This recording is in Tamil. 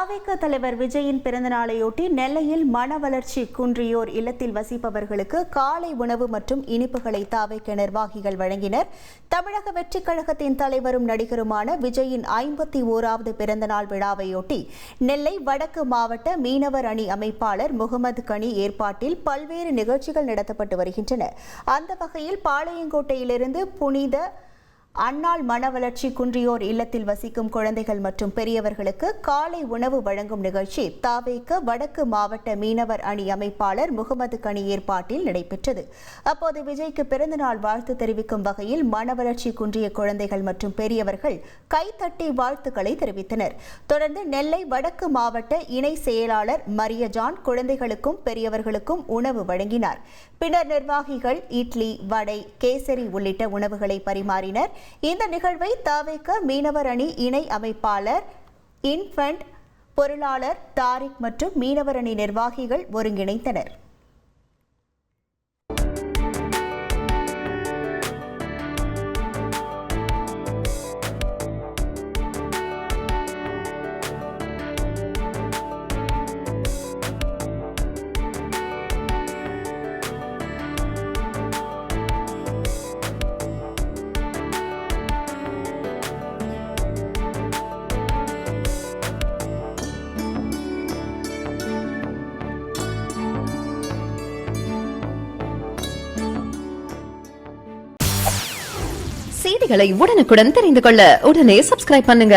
தவிக தலைவர் விஜயின் பிறந்தநாளையொட்டி நெல்லையில் மன வளர்ச்சி குன்றியோர் இல்லத்தில் வசிப்பவர்களுக்கு காலை உணவு மற்றும் இனிப்புகளை தவிக நிர்வாகிகள் வழங்கினர். தமிழக வெற்றிக் கழகத்தின் தலைவரும் நடிகருமான விஜயின் 51வது பிறந்தநாள் விழாவையொட்டி நெல்லை வடக்கு மாவட்ட மீனவர் அணி அமைப்பாளர் முகமது கனி ஏற்பாட்டில் பல்வேறு நிகழ்ச்சிகள் நடத்தப்பட்டு வருகின்றன. அந்த வகையில் பாளையங்கோட்டையிலிருந்து புனித அன்னாள் மன வளர்ச்சி குன்றியோர் இல்லத்தில் வசிக்கும் குழந்தைகள் மற்றும் பெரியவர்களுக்கு காலை உணவு வழங்கும் நிகழ்ச்சி தவிக வடக்கு மாவட்ட மீனவர் அணி அமைப்பாளர் முகமது கனி ஏற்பாட்டில் நடைபெற்றது. அப்போது விஜய்க்கு பிறந்தநாள் வாழ்த்து தெரிவிக்கும் வகையில் மன வளர்ச்சி குன்றிய குழந்தைகள் மற்றும் பெரியவர்கள் கைத்தட்டி வாழ்த்துக்களை தெரிவித்தனர். தொடர்ந்து நெல்லை வடக்கு மாவட்ட இணை செயலாளர் மரியஜான் குழந்தைகளுக்கும் பெரியவர்களுக்கும் உணவு வழங்கினார். பின்னர் நிர்வாகிகள் இட்லி, வடை, கேசரி உள்ளிட்ட உணவுகளை பரிமாறினர். இந்த நிகழ்வை தவிக மீனவர் அணி இணை அமைப்பாளர் இன்ஃபண்ட் பொருளாளர் தாரிக் மற்றும் மீனவர் அணி நிர்வாகிகள் ஒருங்கிணைத்தனர். செய்திகளை உடனுக்குடன் தெரிந்து கொள்ள உடனே சப்ஸ்கிரைப் பண்ணுங்க.